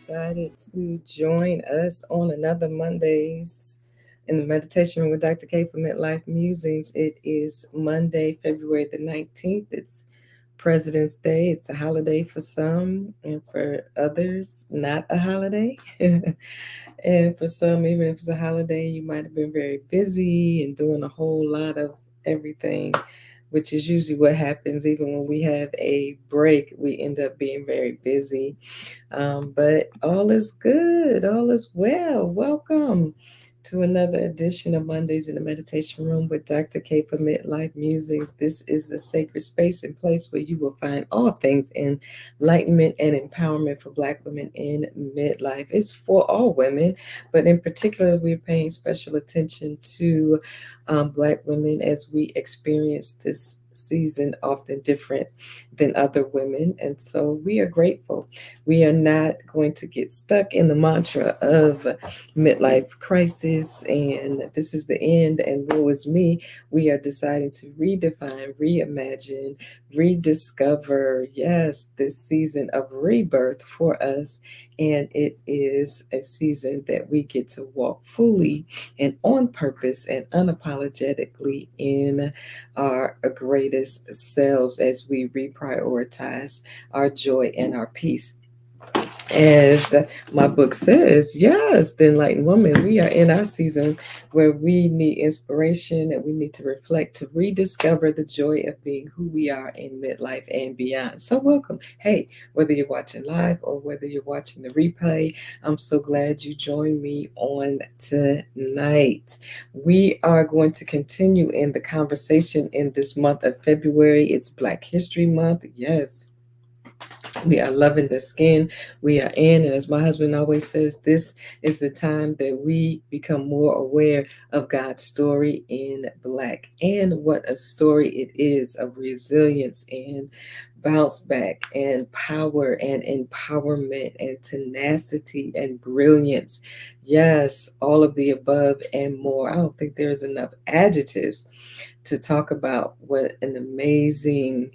decided to join us on another Mondays in the meditation room with Dr. K for Midlife Musings. It is Monday, February the 19th. It's President's Day. It's a holiday for some, and for others, not a holiday. And for some, even if it's a holiday, you might have been very busy and doing a whole lot of everything, which is usually what happens. Even when we have a break, we end up being very busy. But all is good, all is well. Welcome to another edition of Mondays in the Meditation Room with Dr. K for Midlife Musings. This is the sacred space and place where you will find all things enlightenment and empowerment for Black women in midlife. It's for all women, but in particular, we're paying special attention to Black women as we experience this season often different than other women. And so we are grateful. We are not going to get stuck in the mantra of midlife crisis and this is the end and woe is me. We are deciding to redefine, reimagine, rediscover, yes, this season of rebirth for us. And it is a season that we get to walk fully and on purpose and unapologetically in our greatest selves as we reprioritize our joy and our peace. As my book says, yes, the enlightened woman, we are in our season where we need inspiration and we need to reflect to rediscover the joy of being who we are in midlife and beyond. So, welcome. Hey, whether you're watching live or whether you're watching the replay, I'm so glad you joined me on tonight. We are going to continue in the conversation in this month of February. It's Black History Month. Yes, we are loving the skin we are in. And as my husband always says, this is the time that we become more aware of God's story in Black and what a story it is of resilience and bounce back and power and empowerment and tenacity and brilliance. Yes, all of the above and more. I don't think there's enough adjectives to talk about what an amazing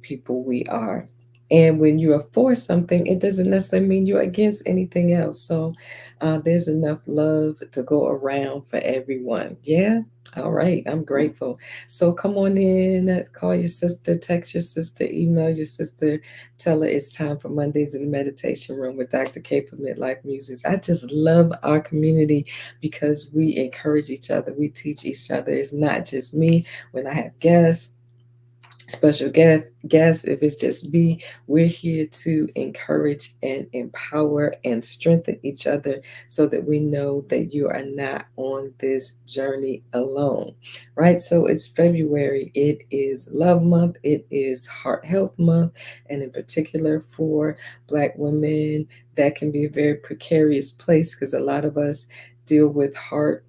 people we are. And when you are for something, it doesn't necessarily mean you're against anything else. So there's enough love to go around for everyone. Yeah. All right. I'm grateful. So come on in, call your sister, text your sister, email your sister, tell her it's time for Mondays in the Meditation Room with Dr. K for Midlife Musings. I just love our community because we encourage each other. We teach each other. It's not just me when I have guests, special guests, if it's just me, we're here to encourage and empower and strengthen each other so that we know that you are not on this journey alone. Right, so it's February, it is love month, it is heart health month, and in particular for Black women, that can be a very precarious place because a lot of us deal with heart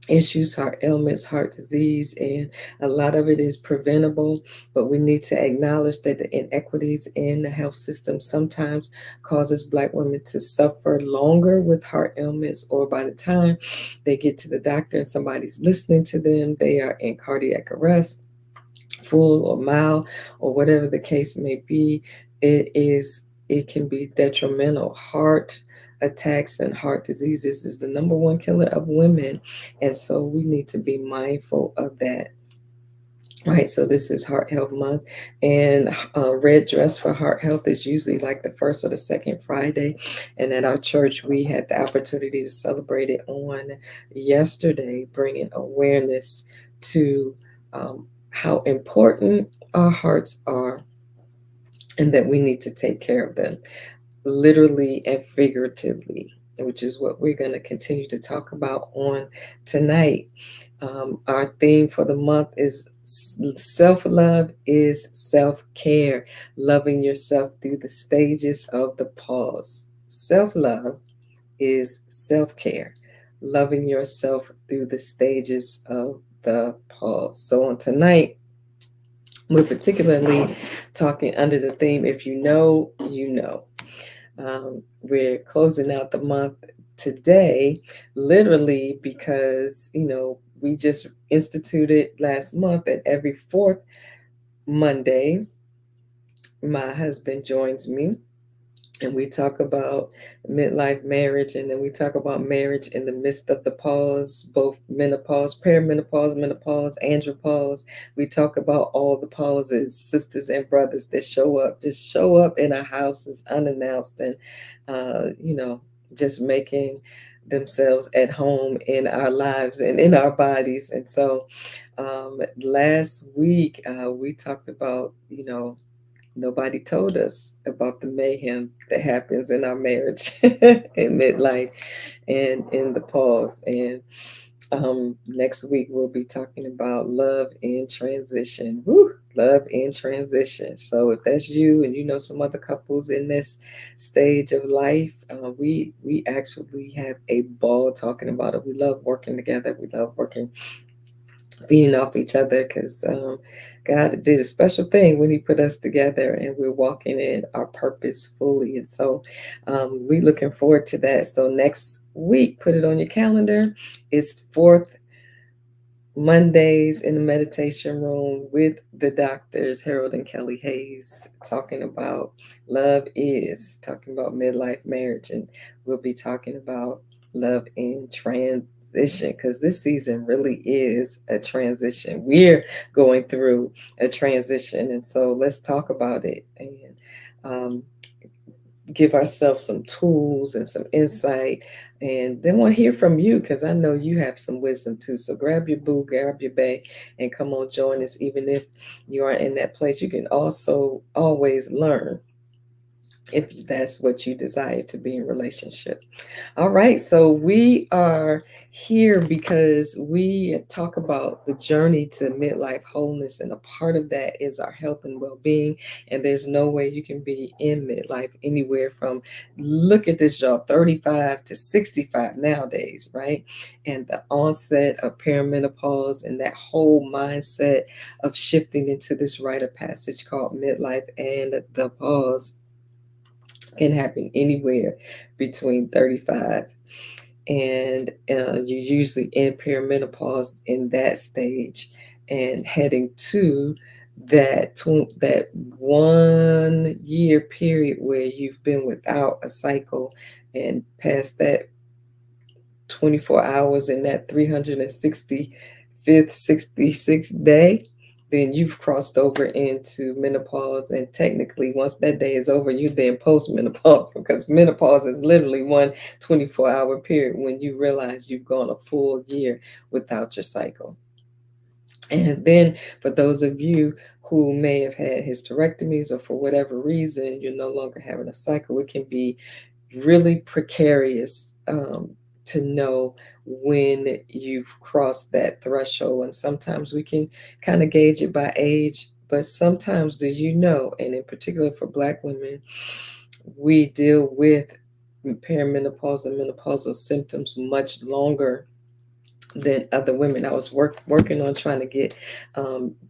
issues, heart ailments, heart disease, and a lot of it is preventable. But we need to acknowledge that the inequities in the health system sometimes causes Black women to suffer longer with heart ailments, or by the time they get to the doctor and somebody's listening to them, they are in cardiac arrest, full or mild, or whatever the case may be. It can be detrimental. Heart attacks and heart diseases is the number one killer of women, and so we need to be mindful of that. Right, so this is Heart Health Month, and Red Dress for Heart Health is usually like the first or the second Friday. And at our church, we had the opportunity to celebrate it on yesterday, bringing awareness to how important our hearts are and that we need to take care of them, literally and figuratively, which is what we're going to continue to talk about on tonight. Our theme for the month is self love is self care, loving yourself through the stages of the pause. Self love is self care, loving yourself through the stages of the pause. So, on tonight, we're particularly talking under the theme, if you know, you know. We're closing out the month today, literally because, we just instituted last month that every fourth Monday, my husband joins me and we talk about midlife marriage, and then we talk about marriage in the midst of the pause, both menopause, perimenopause, menopause, andropause. We talk about all the pauses, sisters and brothers that show up, just show up in our houses unannounced, and you know, just making themselves at home in our lives and in our bodies. And so last week we talked about, nobody told us about the mayhem that happens in our marriage in midlife and in the pause. And next week we'll be talking about love in transition. Woo, love in transition. So if that's you and you know some other couples in this stage of life, we actually have a ball talking about it. We love working together. We love working feeding off each other because God did a special thing when He put us together and we're walking in our purpose fully. And so we're looking forward to that. So next week, put it on your calendar. It's fourth Mondays in the meditation room with the doctors, Harold and Kelly Hayes, talking about talking about midlife marriage. And we'll be talking about love in transition because this season really is a transition. We're going through a transition. And so let's talk about it and um, give ourselves some tools and some insight. And then want to hear from you because I know you have some wisdom too. So grab your boo, grab your bae, and come on, join us. Even if you aren't in that place, you can also always learn if that's what you desire to be in relationship. All right, so we are here because we talk about the journey to midlife wholeness, and a part of that is our health and well being. And there's no way you can be in midlife anywhere from, look at this, y'all, 35 to 65 nowadays, right? And the onset of perimenopause and that whole mindset of shifting into this rite of passage called midlife and the pause can happen anywhere between 35 and you usually in perimenopause in that stage and heading to that 1 year period where you've been without a cycle, and past that 24 hours in that 365th 66th day, then you've crossed over into menopause. And technically once that day is over, you then post menopause because menopause is literally one 24-hour period when you realize you've gone a full year without your cycle. And then for those of you who may have had hysterectomies or for whatever reason you're no longer having a cycle, it can be really precarious to know when you've crossed that threshold. And sometimes we can kind of gauge it by age, but sometimes, do you know, and in particular for Black women, we deal with perimenopause and menopausal symptoms much longer than other women. I was working on trying to get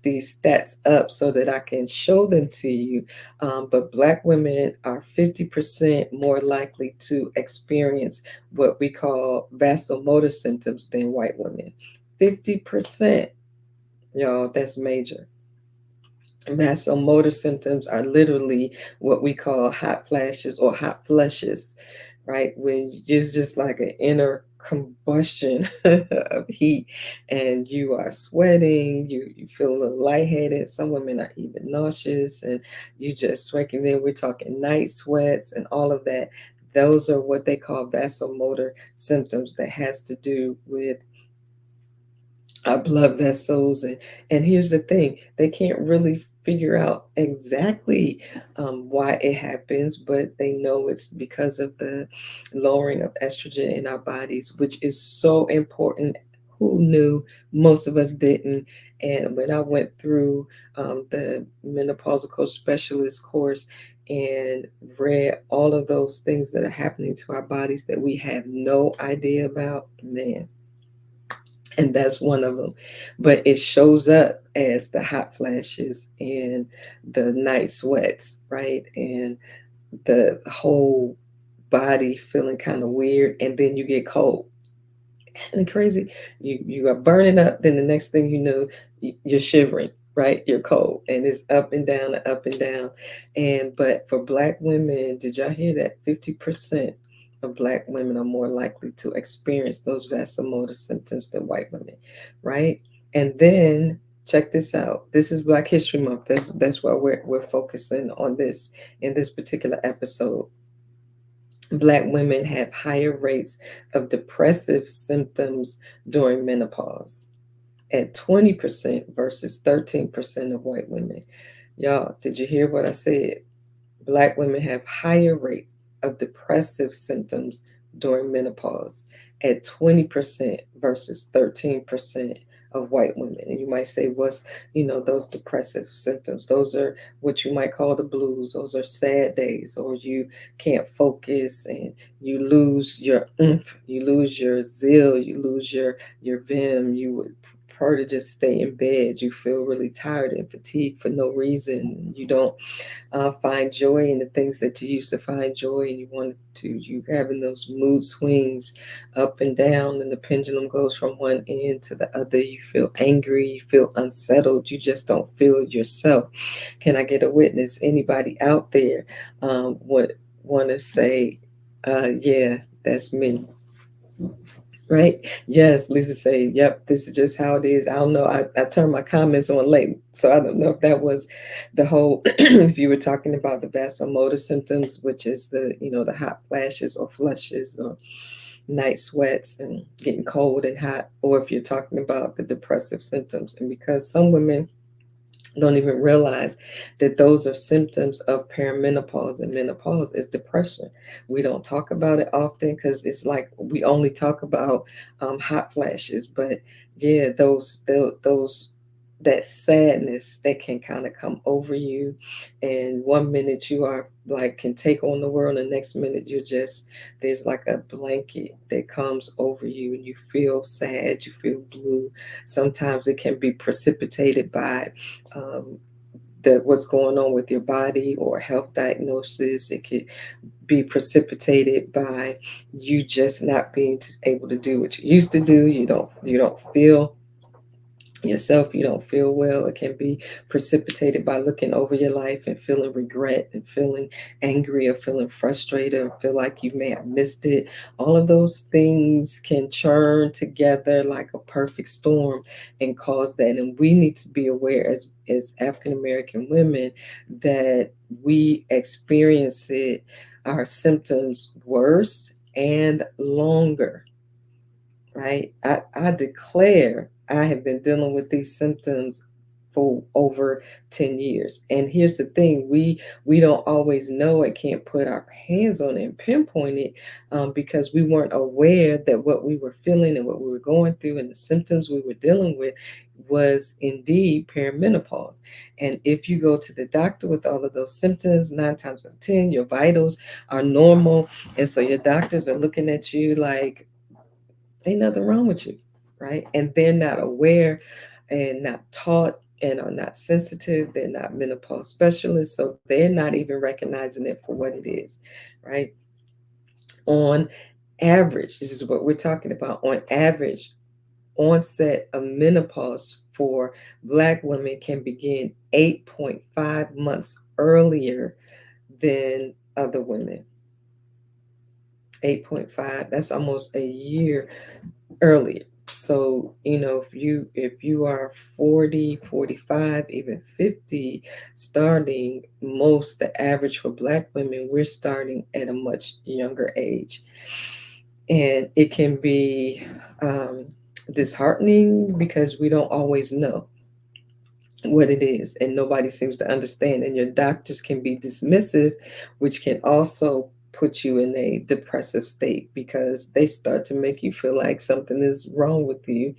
these stats up so that I can show them to you. But Black women are 50% more likely to experience what we call vasomotor symptoms than white women. 50%, y'all, that's major. Vasomotor symptoms are literally what we call hot flashes or hot flushes, right? When it's just like an inner combustion of heat and you are sweating, you feel a little lightheaded. Some women are even nauseous and you just sweating. Then we're talking night sweats and all of that. Those are what they call vasomotor symptoms that has to do with our blood vessels. And here's the thing, they can't really figure out exactly why it happens, but they know it's because of the lowering of estrogen in our bodies, which is so important. Who knew? Most of us didn't. And when I went through the menopausal coach specialist course and read all of those things that are happening to our bodies that we have no idea about, man, and that's one of them. But it shows up as the hot flashes and the night sweats, right? And the whole body feeling kind of weird, and then you get cold and crazy. You are burning up. Then the next thing you know, you're shivering. right? You're cold, and it's up and down and up and down. And but for black women, did y'all hear that 50% of black women are more likely to experience those vasomotor symptoms than white women, right? And then check this out. This is Black History Month. That's why we're focusing on this in this particular episode. Black women have higher rates of depressive symptoms during menopause at 20% versus 13% of white women. Y'all, did you hear what I said? Black women have higher rates of depressive symptoms during menopause at 20% versus 13% of white women. And you might say, what's, those depressive symptoms? Those are what you might call the blues. Those are sad days, or you can't focus and you lose your oomph, you lose your zeal, you lose your vim. You would prefer to just stay in bed. You feel really tired and fatigued for no reason. You don't find joy in the things that you used to find joy, and you having those mood swings up and down, and the pendulum goes from one end to the other. You feel angry, you feel unsettled, you just don't feel yourself. Can I get a witness? Anybody out there would want to say, yeah, that's me? Right? Yes, Lisa say, yep, this is just how it is. I don't know. I turned my comments on late. So I don't know if that was the whole if you were talking about the vasomotor symptoms, which is the hot flashes or flushes or night sweats and getting cold and hot, or if you're talking about the depressive symptoms. And because some women don't even realize that those are symptoms of perimenopause, and menopause is depression. We don't talk about it often because it's like we only talk about hot flashes, but yeah, those that sadness that can kind of come over you, and one minute you are like can take on the world, the next minute you're just there's like a blanket that comes over you and you feel sad, you feel blue. Sometimes it can be precipitated by um, what's going on with your body or health diagnosis. It could be precipitated by you just not being able to do what you used to do. You don't feel yourself, you don't feel well. It can be precipitated by looking over your life and feeling regret and feeling angry or feeling frustrated or feel like you may have missed it. All of those things can churn together like a perfect storm and cause that. And we need to be aware as African American women that we experience it, our symptoms worse and longer, right? I declare I have been dealing with these symptoms for over 10 years. And here's the thing, we don't always know it, can't put our hands on it and pinpoint it, because we weren't aware that what we were feeling and what we were going through and the symptoms we were dealing with was indeed perimenopause. And if you go to the doctor with all of those symptoms, 9 times out of 10, your vitals are normal. And so your doctors are looking at you like, ain't nothing wrong with you, right? And they're not aware and not taught and are not sensitive. They're not menopause specialists, so they're not even recognizing it for what it is, right? On average, this is what we're talking about. On average, onset of menopause for Black women can begin 8.5 months earlier than other women. 8.5, that's almost a year earlier. So, if you are 40, 45, even 50, starting most the average for Black women, we're starting at a much younger age. And it can be um, disheartening because we don't always know what it is, and nobody seems to understand. And your doctors can be dismissive, which can also put you in a depressive state because they start to make you feel like something is wrong with you,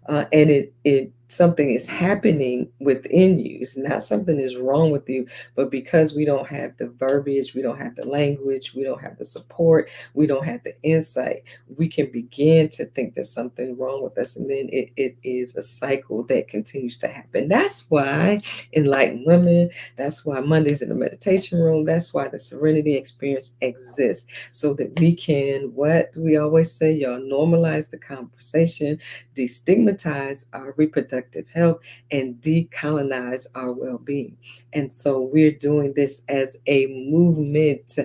and it something is happening within you. It's not something is wrong with you, but because we don't have the verbiage, we don't have the language, we don't have the support, we don't have the insight, we can begin to think there's something wrong with us, and then it is a cycle that continues to happen. That's why enlightened women, that's why Mondays in the meditation room, that's why the serenity experience exists, so that we can, what do we always say, y'all, normalize the conversation, destigmatize prioritize our reproductive health and decolonize our well being. And so we're doing this as a movement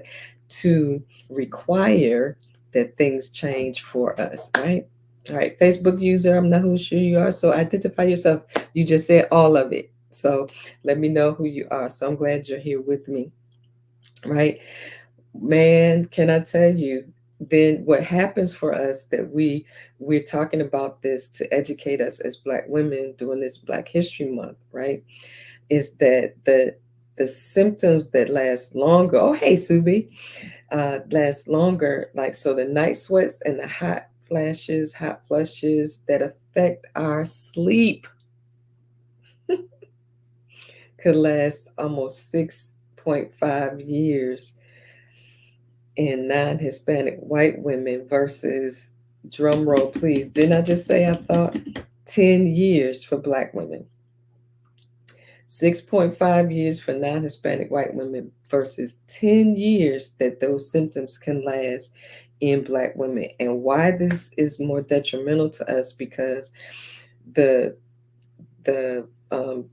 to require that things change for us, right? All right, Facebook user, I'm not who sure you are. So identify yourself. You just said all of it. So let me know who you are. So I'm glad you're here with me, right? Man, can I tell you, then what happens for us that we're talking about this to educate us as Black women during this Black History Month, right? Is that the symptoms that last longer. Oh, hey, Subi, last longer. Like so, the night sweats and the hot flushes that affect our sleep could last almost 6.5 years in non-Hispanic white women versus, drum roll please, didn't I just say I thought 10 years for Black women? 6.5 years for non-Hispanic white women versus 10 years that those symptoms can last in Black women. And why this is more detrimental to us, because the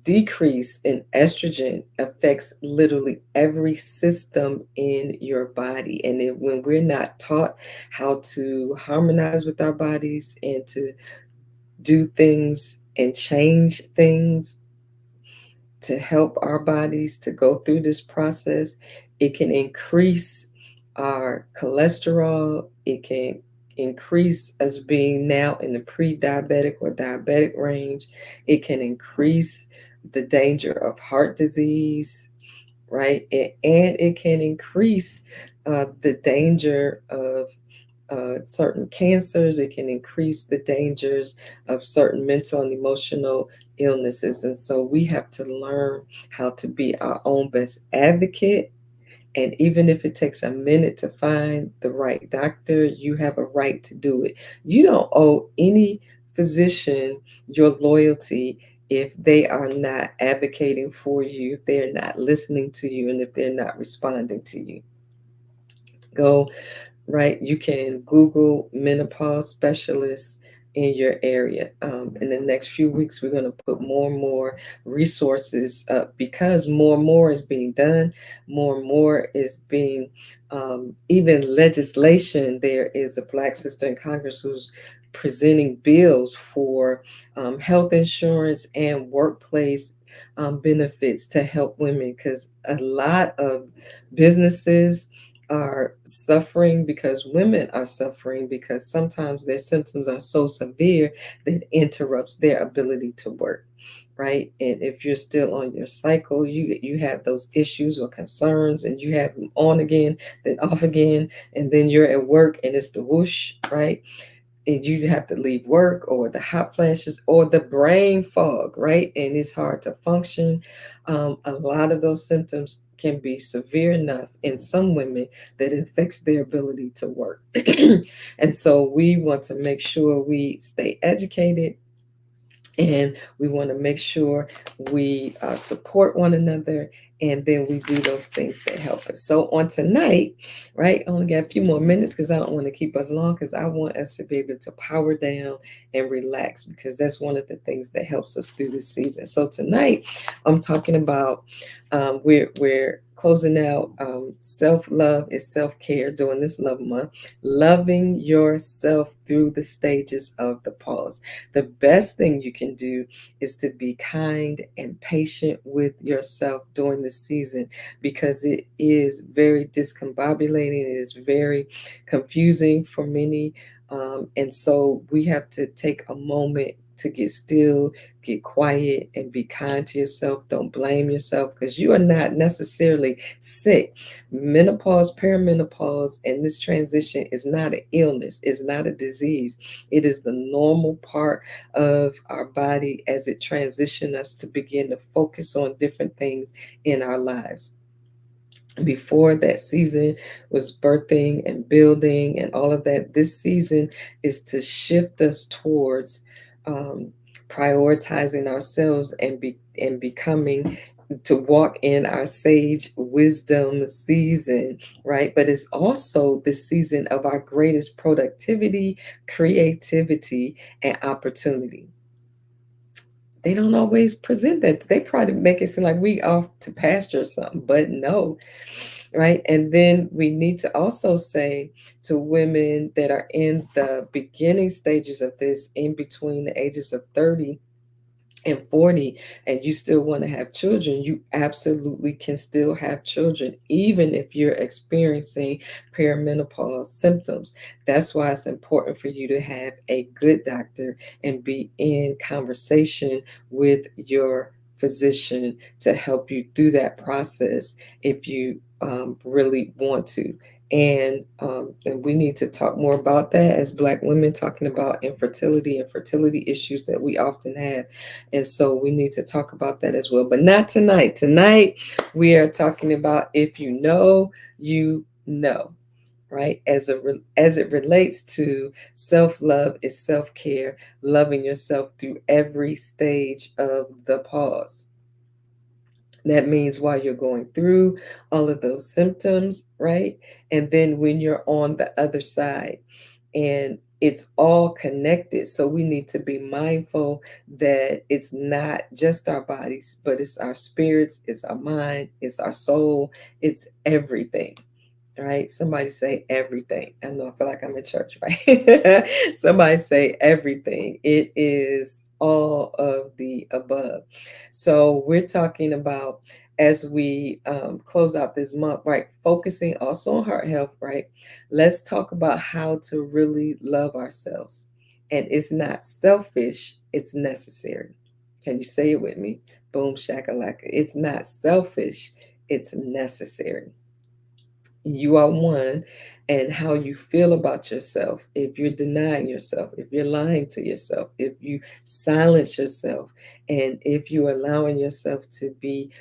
decrease in estrogen affects literally every system in your body. And then when we're not taught how to harmonize with our bodies and to do things and change things to help our bodies to go through this process, it can increase our cholesterol. It can increase us being now in the pre diabetic or diabetic range. It can increase the danger of heart disease, right? And it can increase the danger of certain cancers. It can increase the dangers of certain mental and emotional illnesses. And so we have to learn how to be our own best advocate. And even if it takes a minute to find the right doctor, you have a right to do it. You don't owe any physician your loyalty if they are not advocating for you, if they're not listening to you, and if they're not responding to you. Go right? You can Google menopause specialists in your area. In the next few weeks, we're going to put more and more resources up because more and more is being done, more and more is being, even legislation. There is a Black sister in Congress who's presenting bills for health insurance and workplace benefits to help women, because a lot of businesses are suffering because women are suffering because sometimes their symptoms are so severe that it interrupts their ability to work, right? And if you're still on your cycle, you have those issues or concerns and you have them on again, then off again, and then you're at work and it's the whoosh, right? And you have to leave work, or the hot flashes, or the brain fog, right? And it's hard to function. A lot of those symptoms can be severe enough in some women that it affects their ability to work. And so we want to make sure we stay educated, and we want to make sure we support one another, and then we do those things that help us. So on tonight, right, I only got a few more minutes because I don't want to keep us long, because I want us to be able to power down and relax, because that's one of the things that helps us through this season. So tonight I'm talking about, we're closing out, self-love is self-care during this love month, loving yourself through the stages of the pause. The best thing you can do is to be kind and patient with yourself during the season, because it is very discombobulating. It is very confusing for many. And so we have to take a moment to get still, get quiet, and be kind to yourself. Don't blame yourself, because you are not necessarily sick. Menopause, perimenopause, and this transition is not an illness, it's not a disease. It is the normal part of our body as it transitions us to begin to focus on different things in our lives. Before that season was birthing and building and all of that, this season is to shift us towards, um, prioritizing ourselves and becoming, to walk in our sage wisdom season, right? But it's also the season of our greatest productivity, creativity, and opportunity. They don't always present that. They probably make it seem like we off to pasture or something, but no, right? And then we need to also say to women that are in the beginning stages of this, in between the ages of 30 and 40, and you still want to have children, you absolutely can still have children even if you're experiencing perimenopause symptoms. That's why it's important for you to have a good doctor and be in conversation with your physician to help you through that process if you really want to. And we need to talk more about that as Black women, talking about infertility and fertility issues that we often have. And so we need to talk about that as well, but not tonight. Tonight, we are talking about if you know, you know, right? As it relates to self love is self care, loving yourself through every stage of the pause. That means while you're going through all of those symptoms, right? And then when you're on the other side, and it's all connected. So we need to be mindful that it's not just our bodies, but it's our spirits, it's our mind, it's our soul, it's everything. Right? Somebody say everything. I know, I feel like I'm in church, right? Somebody say everything. It is all of the above. So we're talking about, as we close out this month, right? Focusing also on heart health, right? Let's talk about how to really love ourselves. And it's not selfish, it's necessary. Can you say it with me? Boom, shakalaka. It's not selfish, it's necessary. You are one, and how you feel about yourself, if you're denying yourself, if you're lying to yourself, if you silence yourself, and if you're allowing yourself to be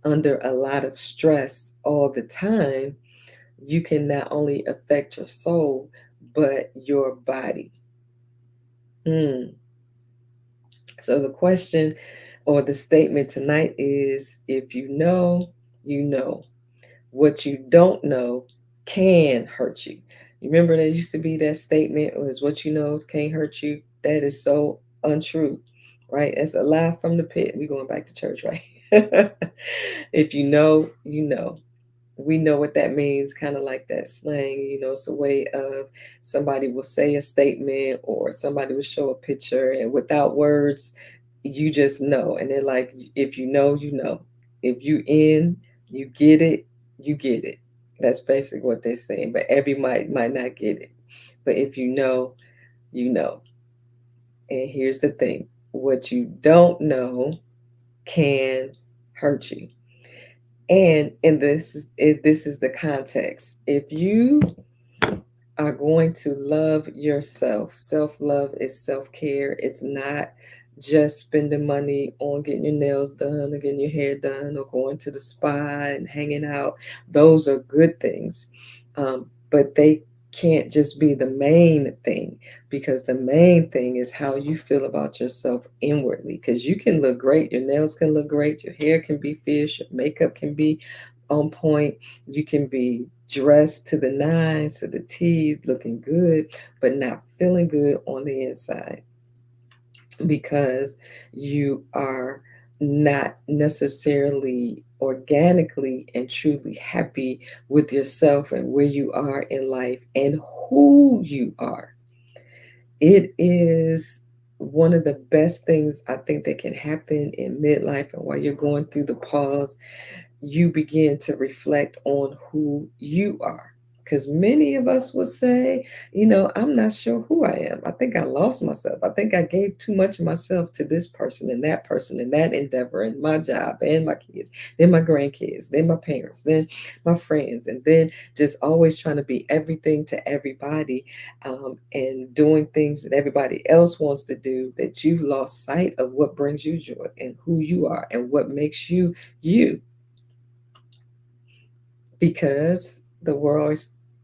under a lot of stress all the time, you can not only affect your soul but your body. mm. So the question or the statement tonight is, if you know, you know. What you don't know can hurt you. You remember there used to be that statement, was what you know can't hurt you. That is so untrue, right? That's a lie from the pit. We going back to church, right? If you know, you know. We know what that means, kind of like that slang. It's a way of, somebody will say a statement or somebody will show a picture, and without words, you just know. And they're like, if you know, you know. If you in, you get it, you get it. That's basically what they're saying. But every might not get it. But if you know, you know. And here's the thing: what you don't know can hurt you. And this is the context. If you are going to love yourself, self love is self care. It's not just spending money on getting your nails done or getting your hair done or going to the spa and hanging out. Those are good things, but they can't just be the main thing, because the main thing is how you feel about yourself inwardly. Because you can look great, your nails can look great, your hair can be fierce, your makeup can be on point, you can be dressed to the nines, to the T's, looking good, but not feeling good on the inside, because you are not necessarily organically and truly happy with yourself and where you are in life and who you are. It is one of the best things I think that can happen in midlife, and while you're going through the pause, you begin to reflect on who you are. Because many of us would say, I'm not sure who I am. I think I lost myself. I think I gave too much of myself to this person and that endeavor and my job and my kids, then my grandkids, then my parents, then my friends, and then just always trying to be everything to everybody, and doing things that everybody else wants to do, that you've lost sight of what brings you joy and who you are and what makes you you, because the world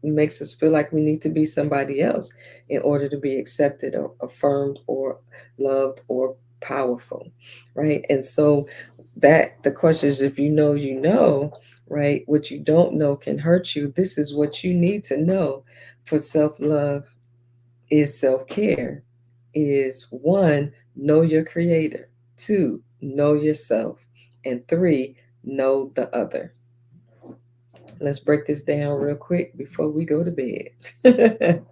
makes us feel like we need to be somebody else in order to be accepted or affirmed or loved or powerful, right? And so that the question is, if you know, you know, right? What you don't know can hurt you. This is what you need to know for self-love is self-care, is one, know your creator. 2, know yourself. And 3, know the other. Let's break this down real quick before we go to bed.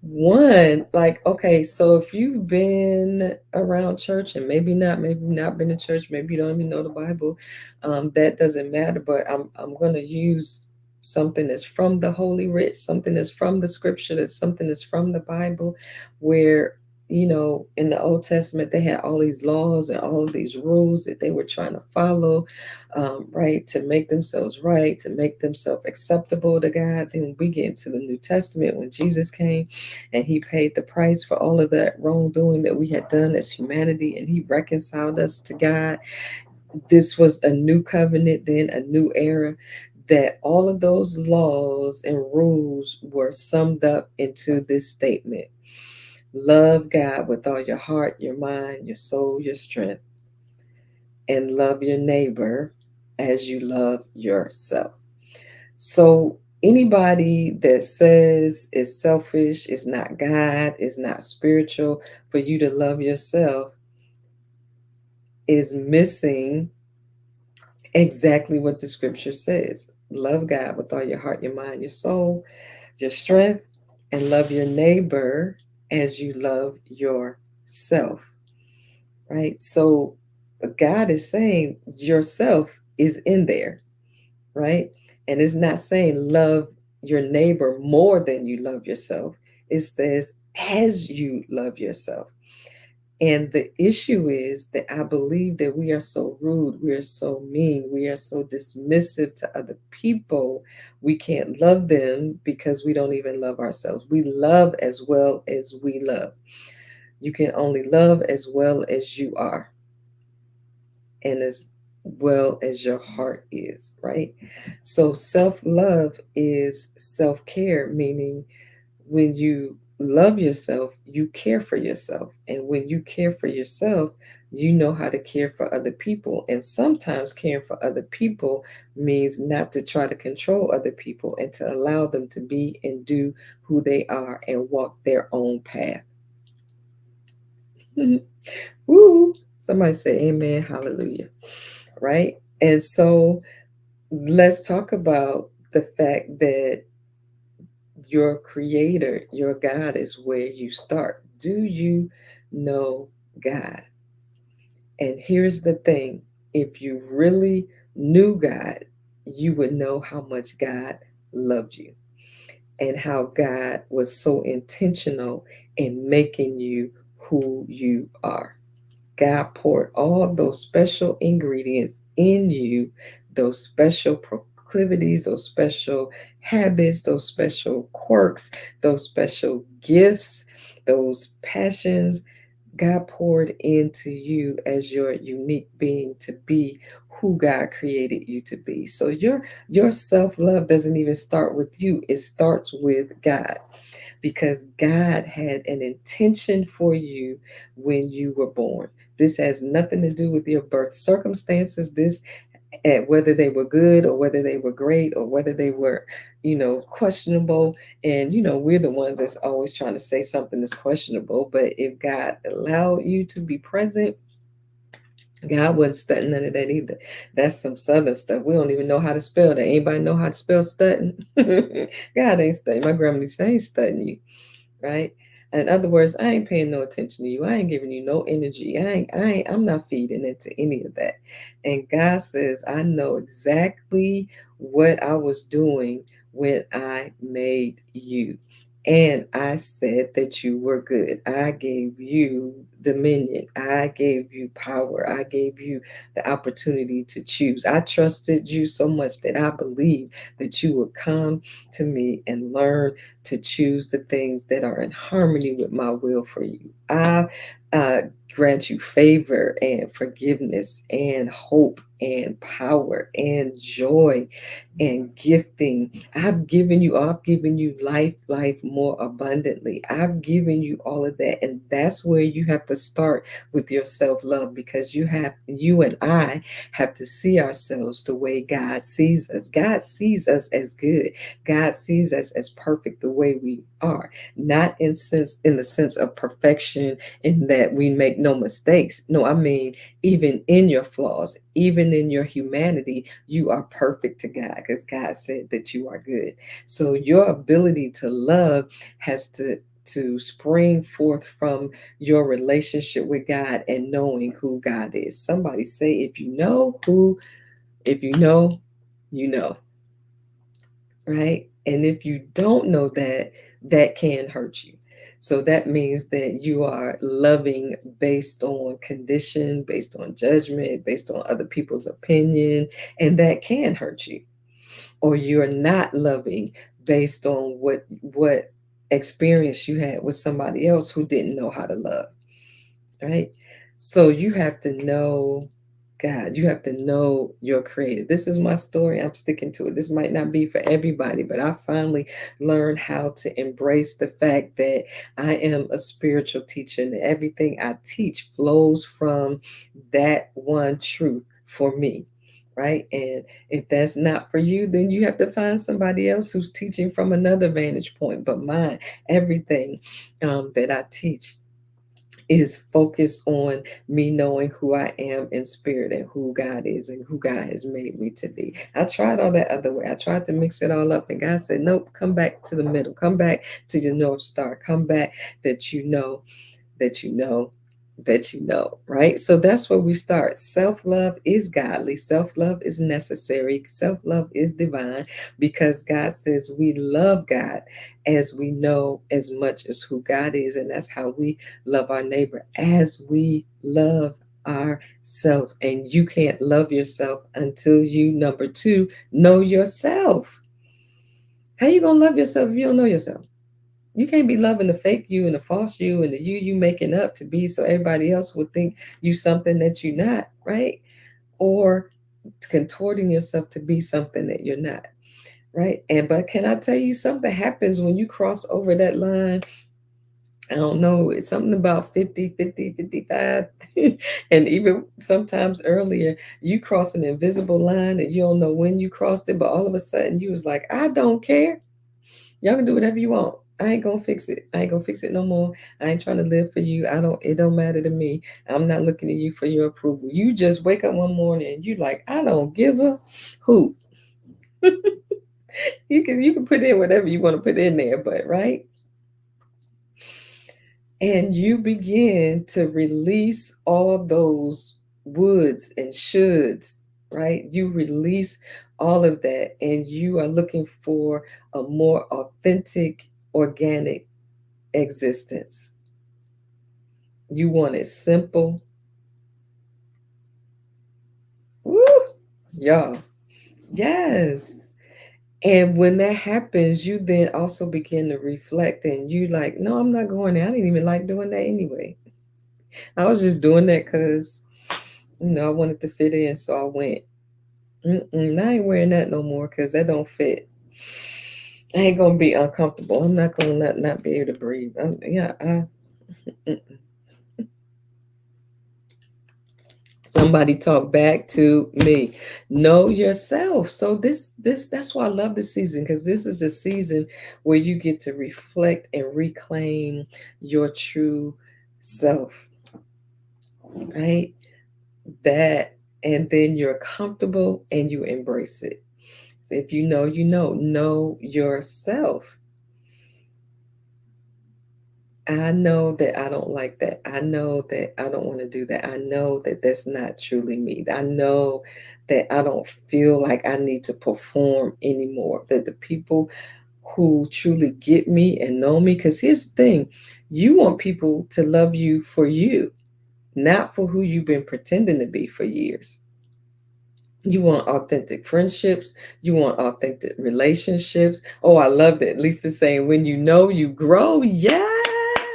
One, like, okay, so if you've been around church and maybe not been to church, maybe you don't even know the Bible, that doesn't matter. But I'm gonna use something that's from the Holy Writ, something that's from the Scripture, that's something that's from the Bible, where in the Old Testament they had all these laws and all of these rules that they were trying to follow, right, to make themselves right, to make themselves acceptable to God. Then we get into the New Testament when Jesus came and he paid the price for all of that wrongdoing that we had done as humanity, and he reconciled us to God. This was a new covenant, then a new era. That all of those laws and rules were summed up into this statement: love God with all your heart, your mind, your soul, your strength, and love your neighbor as you love yourself. So anybody that says is selfish, is not God, is not spiritual, for you to love yourself is missing exactly what the scripture says. Love God with all your heart, your mind, your soul, your strength, and love your neighbor as you love yourself. Right? So God is saying yourself is in there, right? And it's not saying love your neighbor more than you love yourself. It says as you love yourself. And the issue is that I believe that we are so rude, we are so mean, we are so dismissive to other people. We can't love them because we don't even love ourselves. We love as well as we love. You can only love as well as you are and as well as your heart is, right? So self love is self care, meaning when you love yourself, you care for yourself. And when you care for yourself, you know how to care for other people. And sometimes caring for other people means not to try to control other people and to allow them to be and do who they are and walk their own path. Woo! Somebody say amen, hallelujah, right? And so let's talk about the fact that your creator, your God is where you start. Do you know God? And here's the thing: if you really knew God, you would know how much God loved you and how God was so intentional in making you who you are. God poured all those special ingredients in you, those special proclivities, those special habits, those special quirks, those special gifts, those passions. God poured into you as your unique being to be who God created you to be. So your self-love doesn't even start with you. It starts with God, because God had an intention for you when you were born. This has nothing to do with your birth circumstances. This, whether they were good or whether they were great or whether they were, questionable. And we're the ones that's always trying to say something is questionable. But if God allowed you to be present, God wasn't studying none of that either. That's some southern stuff. We don't even know how to spell that. Anybody know how to spell studying? God ain't studying. My grandma used to say, I ain't studying you, right? In other words, I ain't paying no attention to you. I ain't giving you no energy. I'm not feeding into any of that. And God says, I know exactly what I was doing when I made you. And I said that you were good. I gave you dominion. I gave you power. I gave you the opportunity to choose. I trusted you so much that I believed that you would come to me and learn to choose the things that are in harmony with my will for you. I uh, grant you favor and forgiveness and hope and power and joy and gifting. I've given you life more abundantly. I've given you all of that. And that's where you have to start with your self-love, because you and I have to see ourselves the way God sees us. God sees us as good. God sees us as perfect the way we are, not in the sense of perfection, in that we make no mistakes. No, I mean, even in your flaws, even in your humanity, you are perfect to God, because God said that you are good. So your ability to love has to spring forth from your relationship with God and knowing who God is. Somebody say, if you know, you know, right? And if you don't know that, that can hurt you. So that means that you are loving based on condition, based on judgment, based on other people's opinion, and that can hurt you. Or you're not loving based on what experience you had with somebody else who didn't know how to love, right? So you have to know God. You have to know your creator. This is my story. I'm sticking to it. This might not be for everybody, but I finally learned how to embrace the fact that I am a spiritual teacher, and everything I teach flows from that one truth for me. Right. And if that's not for you, then you have to find somebody else who's teaching from another vantage point. But mine, everything that I teach is focused on me knowing who I am in spirit and who God is and who God has made me to be. I tried all that other way. I tried to mix it all up, and God said, nope, come back to the middle. Come back to your North Star. Come back that you know, that you know, that you know, right? So that's where we start. Self love is godly, self love is necessary, self love is divine, because God says we love God as we know as much as who God is. And that's how we love our neighbor, as we love ourselves. And you can't love yourself until you, number two, know yourself. How you gonna love yourself if you don't know yourself? You can't be loving the fake you and the false you and the you making up to be so everybody else would think you something that you're not, right? Or contorting yourself to be something that you're not, right? And but can I tell you, something happens when you cross over that line? I don't know, it's something about 50, 50, 55, and even sometimes earlier, you cross an invisible line and you don't know when you crossed it, but all of a sudden you was like, I don't care. Y'all can do whatever you want. I ain't gonna fix it. I ain't gonna fix it no more. I ain't trying to live for you. It don't matter to me. I'm not looking at you for your approval. You just wake up one morning and you like, I don't give a hoot. You can put in whatever you want to put in there, but right? And you begin to release all those woulds and shoulds, right? You release all of that, and you are looking for a more authentic, organic existence. You want it simple. Woo! Y'all. Yes. And when that happens, you then also begin to reflect, and you like, no, I'm not going there. I didn't even like doing that anyway. I was just doing that because, I wanted to fit in, so I went. I ain't wearing that no more because that don't fit. I ain't gonna be uncomfortable. I'm not gonna not be able to breathe. Mm. Somebody talk back to me. Know yourself. So that's why I love this season, because this is a season where you get to reflect and reclaim your true self, right? That, and then you're comfortable and you embrace it. So if you know, know yourself. I know that I don't like that. I know that I don't want to do that. I know that that's not truly me. I know that I don't feel like I need to perform anymore. That the people who truly get me and know me, because here's the thing, you want people to love you for you, not for who you've been pretending to be for years. You want authentic friendships. You want authentic relationships. Oh, I love that. Lisa's saying, when you know, you grow. Yes.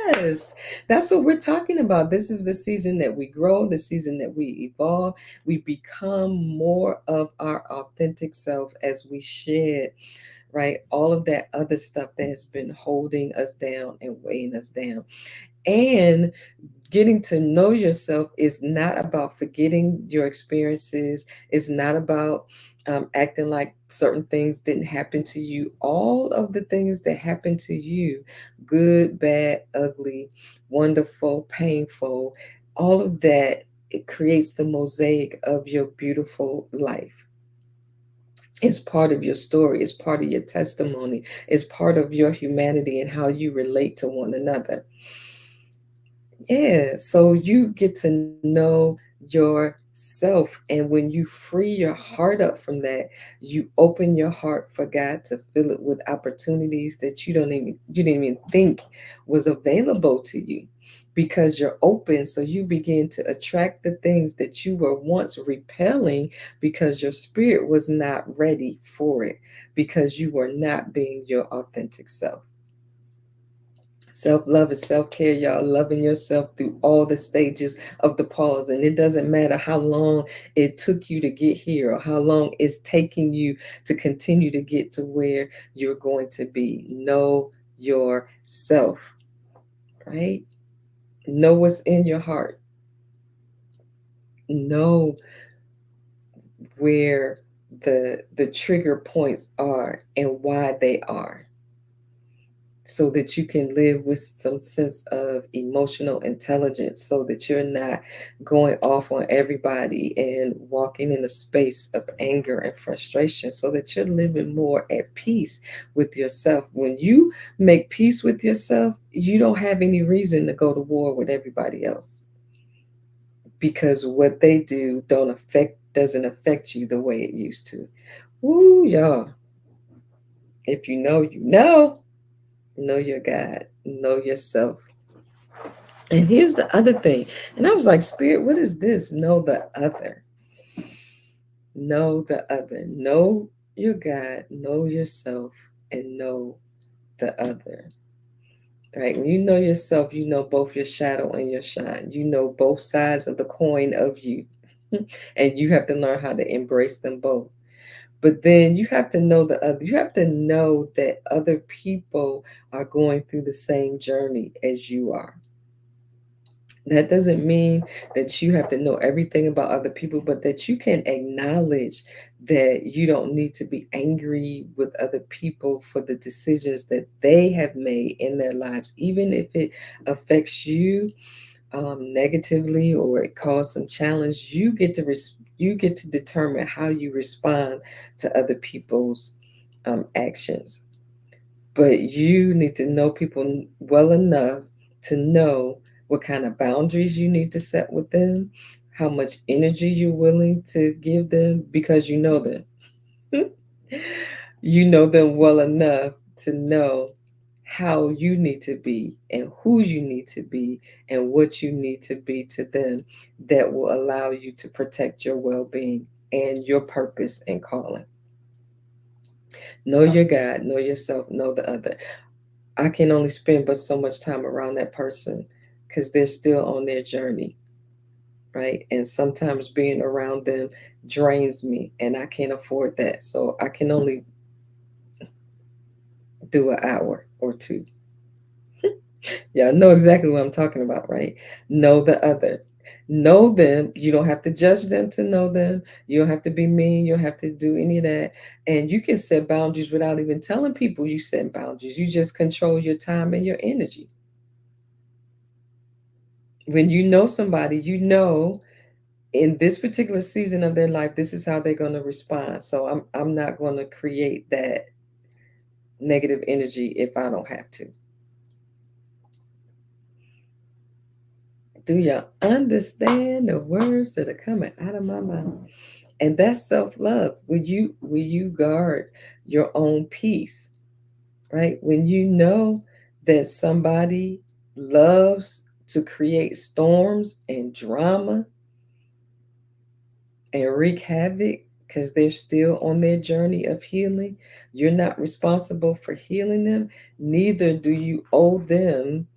Yes, that's what we're talking about. This is the season that we grow, the season that we evolve. We become more of our authentic self as we shed, right? All of that other stuff that has been holding us down and weighing us down. And getting to know yourself is not about forgetting your experiences. It's not about acting like certain things didn't happen to you. All of the things that happen to you, good, bad, ugly, wonderful, painful, all of that, it creates the mosaic of your beautiful life. It's part of your story, it's part of your testimony, it's part of your humanity and how you relate to one another. Yeah, so you get to know yourself. And when you free your heart up from that, you open your heart for God to fill it with opportunities that you didn't even think was available to you because you're open. So you begin to attract the things that you were once repelling because your spirit was not ready for it, because you were not being your authentic self. Self love is self care, y'all. Loving yourself through all the stages of the pause. And it doesn't matter how long it took you to get here or how long it's taking you to continue to get to where you're going to be. Know yourself, right? Know what's in your heart. Know where the trigger points are and why they are, so that you can live with some sense of emotional intelligence, so that you're not going off on everybody and walking in a space of anger and frustration, so that you're living more at peace with yourself. When you make peace with yourself, you don't have any reason to go to war with everybody else, because what they do don't affect doesn't affect you the way it used to. Woo, y'all. If you know, you know your God, know yourself. And here's the other thing. And I was like, Spirit, what is this? Know the other. Know the other. Know your God, know yourself, and know the other. Right? When you know yourself, you know both your shadow and your shine. You know both sides of the coin of you. And you have to learn how to embrace them both. But then you have to know the other. You have to know that other people are going through the same journey as you are. That doesn't mean that you have to know everything about other people, but that you can acknowledge that you don't need to be angry with other people for the decisions that they have made in their lives, even if it affects you negatively or it caused some challenge. You get to determine how you respond to other people's actions. But you need to know people well enough to know what kind of boundaries you need to set with them, how much energy you're willing to give them, because you know them. You know them well enough to know how you need to be and who you need to be and what you need to be to them, that will allow you to protect your well being and your purpose and calling. Know your God, know yourself, know the other. I can only spend but so much time around that person because they're still on their journey, right? And sometimes being around them drains me, and I can't afford that. So I can only do an hour or two. Yeah, I know exactly what I'm talking about, right? Know the other. Know them. You don't have to judge them to know them. You don't have to be mean. You don't have to do any of that. And you can set boundaries without even telling people you set boundaries. You just control your time and your energy. When you know somebody, you know in this particular season of their life, this is how they're going to respond. So I'm not going to create that negative energy if I don't have to. Do you understand the words that are coming out of my mouth? And that's self-love. Will you guard your own peace, right? When you know that somebody loves to create storms and drama and wreak havoc because they're still on their journey of healing. You're not responsible for healing them, neither do you owe them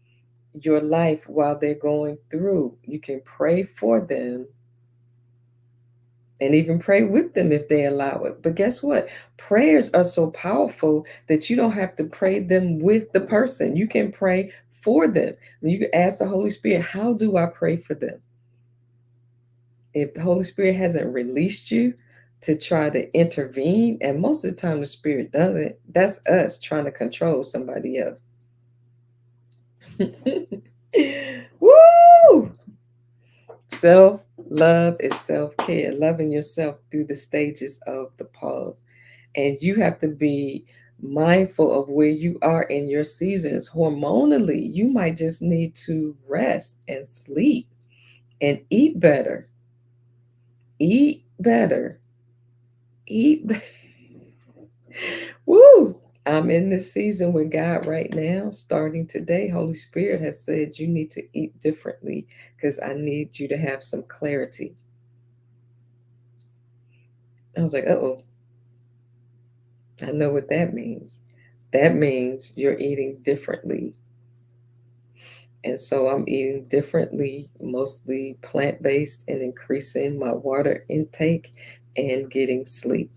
your life while they're going through. You can pray for them and even pray with them if they allow it. But guess what? Prayers are so powerful that you don't have to pray them with the person. You can pray for them. You can ask the Holy Spirit, how do I pray for them? If the Holy Spirit hasn't released you to try to intervene, and most of the time the Spirit doesn't, that's us trying to control somebody else. Woo! Self love is self care, loving yourself through the stages of the pause. And you have to be mindful of where you are in your seasons. Hormonally, you might just need to rest and sleep and eat better. Eat better. Eat. Woo! I'm in this season with God right now, starting today. Holy Spirit has said you need to eat differently because I need you to have some clarity. I was like, oh, I know what that means. That means you're eating differently. And so I'm eating differently, mostly plant based, and increasing my water intake and getting sleep.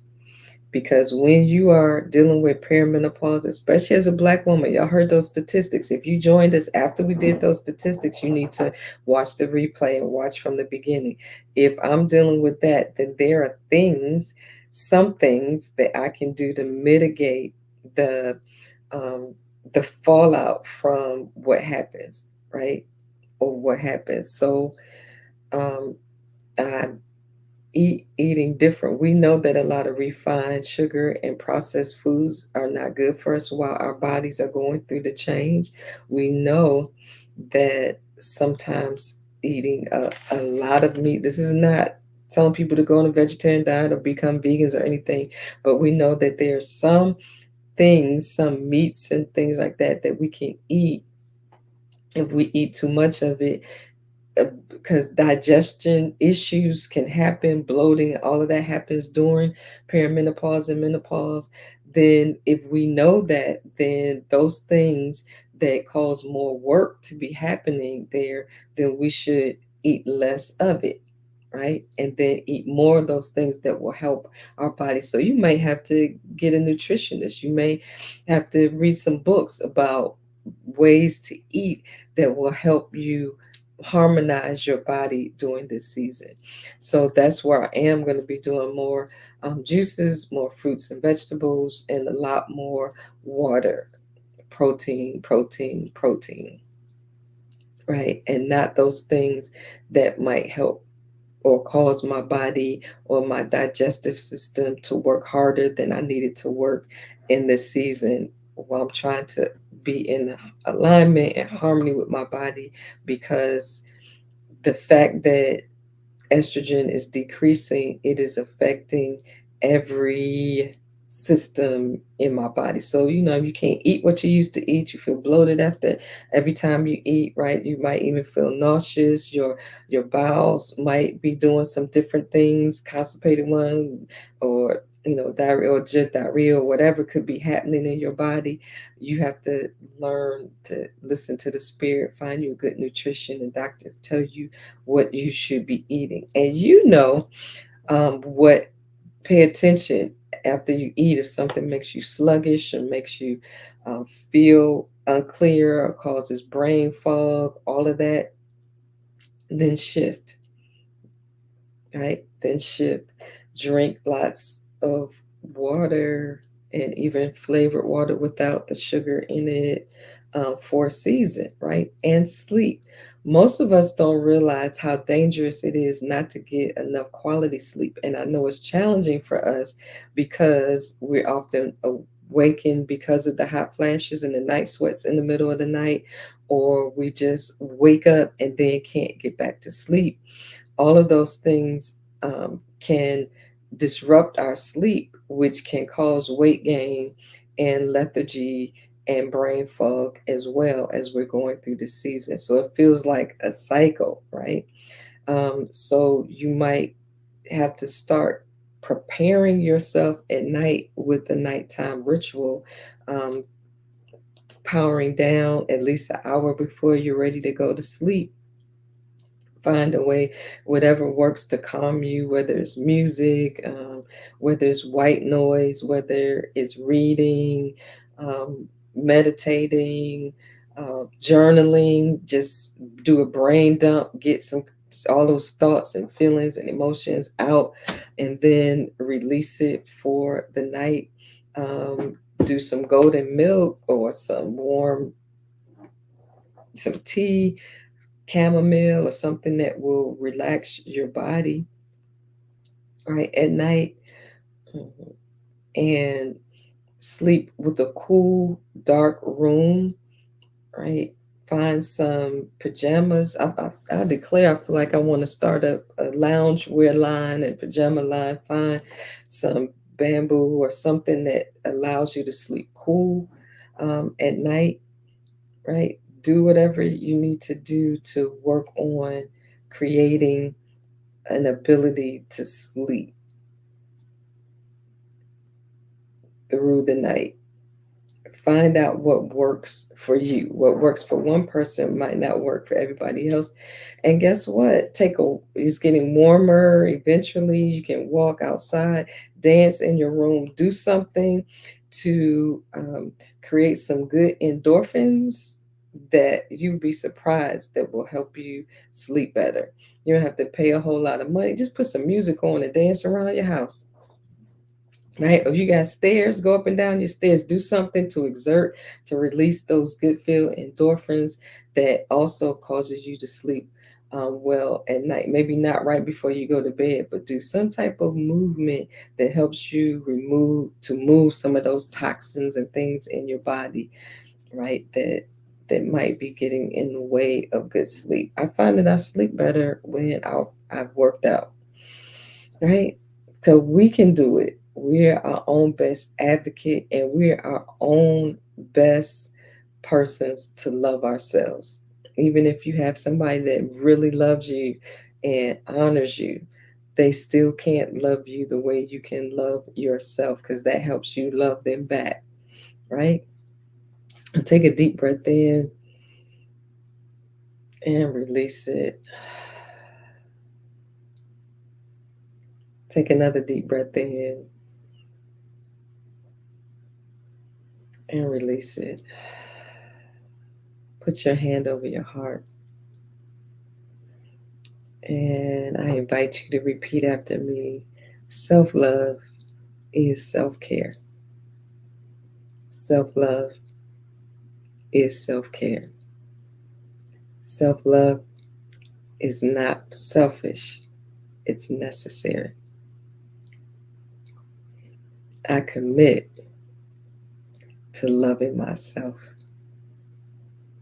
Because when you are dealing with perimenopause, especially as a Black woman, y'all heard those statistics. If you joined us after we did those statistics, you need to watch the replay and watch from the beginning. If I'm dealing with that, then there are things, some things that I can do to mitigate the um, the fallout from what happens, right? Or what happens. So um, I eating different. We know that a lot of refined sugar and processed foods are not good for us while our bodies are going through the change. We know that sometimes eating a lot of meat, this is not telling people to go on a vegetarian diet or become vegans or anything, but we know that there are some things, some meats and things like that that we can eat. If we eat too much of it, because digestion issues can happen, bloating, all of that happens during perimenopause and menopause. Then, if we know that, then those things that cause more work to be happening there, then we should eat less of it, right? And then eat more of those things that will help our body. So, you may have to get a nutritionist, you may have to read some books about ways to eat that will help you harmonize your body during this season. So that's where I am going to be doing more juices, more fruits and vegetables, and a lot more water, protein, protein, protein, right? And not those things that might help or cause my body or my digestive system to work harder than I needed to work in this season while I'm trying to be in alignment and harmony with my body, because the fact that estrogen is decreasing, it is affecting every system in my body. So, you can't eat what you used to eat. You feel bloated after every time you eat, right? You might even feel nauseous. Your bowels might be doing some different things, constipated one, or diarrhea, or just diarrhea, or whatever could be happening in your body. You have to learn to listen to the spirit, find you a good nutrition, and doctors tell you what you should be eating. And what, pay attention after you eat. If something makes you sluggish or makes you feel unclear or causes brain fog, all of that, then shift, right? Then shift. Drink lots of water, and even flavored water without the sugar in it, for a season, right? And sleep. Most of us don't realize how dangerous it is not to get enough quality sleep. And I know it's challenging for us because we're often awakened because of the hot flashes and the night sweats in the middle of the night, or we just wake up and then can't get back to sleep. All of those things can disrupt our sleep, which can cause weight gain and lethargy and brain fog as well as we're going through the season. So it feels like a cycle, right? So you might have to start preparing yourself at night with the nighttime ritual, um, powering down at least an hour before you're ready to go to sleep. Find a way, whatever works to calm you, whether it's music, whether it's white noise, whether it's reading, um, meditating, journaling. Just do a brain dump, get some all those thoughts and feelings and emotions out, and then release it for the night. Um, do some golden milk or some warm, some tea, chamomile or something that will relax your body right at night. Mhm. And sleep with a cool dark room, right? Find some pajamas. I declare, I feel like I want to start a lounge wear line and pajama line. Find some bamboo or something that allows you to sleep cool at night, right? Do whatever you need to do to work on creating an ability to sleep through the night. Find out what works for you. What works for one person might not work for everybody else. And guess what? It's getting warmer. Eventually, you can walk outside, dance in your room, do something to create some good endorphins that you'd be surprised that will help you sleep better. You don't have to pay a whole lot of money. Just put some music on and dance around your house. Right? If you got stairs, go up and down your stairs. Do something to exert, to release those good feel endorphins that also causes you to sleep well at night. Maybe not right before you go to bed, but do some type of movement that helps you move some of those toxins and things in your body, right? That might be getting in the way of good sleep. I find that I sleep better when I've worked out, right? So we can do it. We're our own best advocate and we're our own best persons to love ourselves. Even if you have somebody that really loves you and honors you, they still can't love you the way you can love yourself because that helps you love them back, right? And take a deep breath in and release it. Take another deep breath in and release it. Put your hand over your heart. And I invite you to repeat after me. Self love is self care. Self love is self care. Self love is not selfish, it's necessary. I commit to loving myself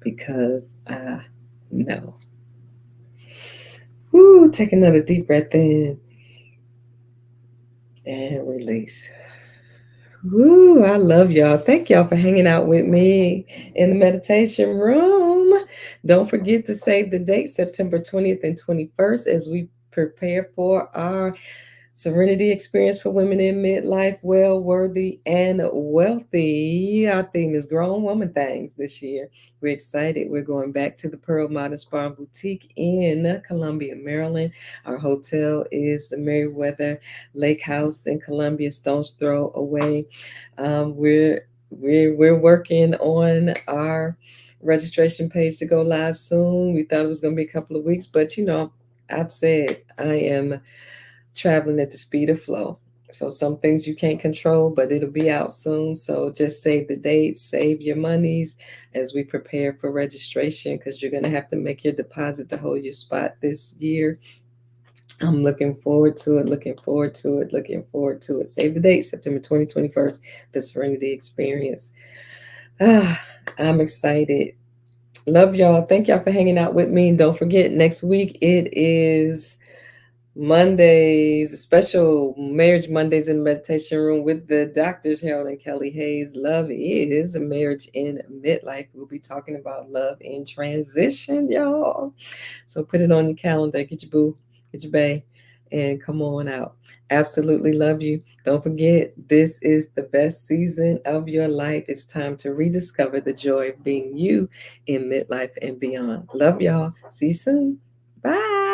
because I know. Woo, take another deep breath in and release. Woo, I love y'all. Thank y'all for hanging out with me in the meditation room. Don't forget to save the date, September 20th and 21st, as we prepare for our Serenity Experience for Women in Midlife, Well, Worthy, and Wealthy. Our theme is Grown Woman Things this year. We're excited. We're going back to the Pearl Modern Spa and Boutique in Columbia, Maryland. Our hotel is the Meriwether Lake House in Columbia, stone's throw away. We're working on our registration page to go live soon. We thought it was going to be a couple of weeks, but I've said I am traveling at the speed of flow. So some things you can't control, but it'll be out soon. So just save the dates, save your monies as we prepare for registration because you're going to have to make your deposit to hold your spot this year. I'm looking forward to it, looking forward to it, looking forward to it. Save the date, September 2021st, the Serenity Experience. Ah, I'm excited. Love y'all. Thank y'all for hanging out with me. And don't forget, next week it is Mondays, special Marriage Mondays in the Meditation Room with the doctors, Harold and Kelly Hayes. Love is a marriage in midlife. We'll be talking about love in transition, y'all. So put it on your calendar. Get your boo, get your bae, and come on out. Absolutely love you. Don't forget, this is the best season of your life. It's time to rediscover the joy of being you in midlife and beyond. Love y'all. See you soon. Bye.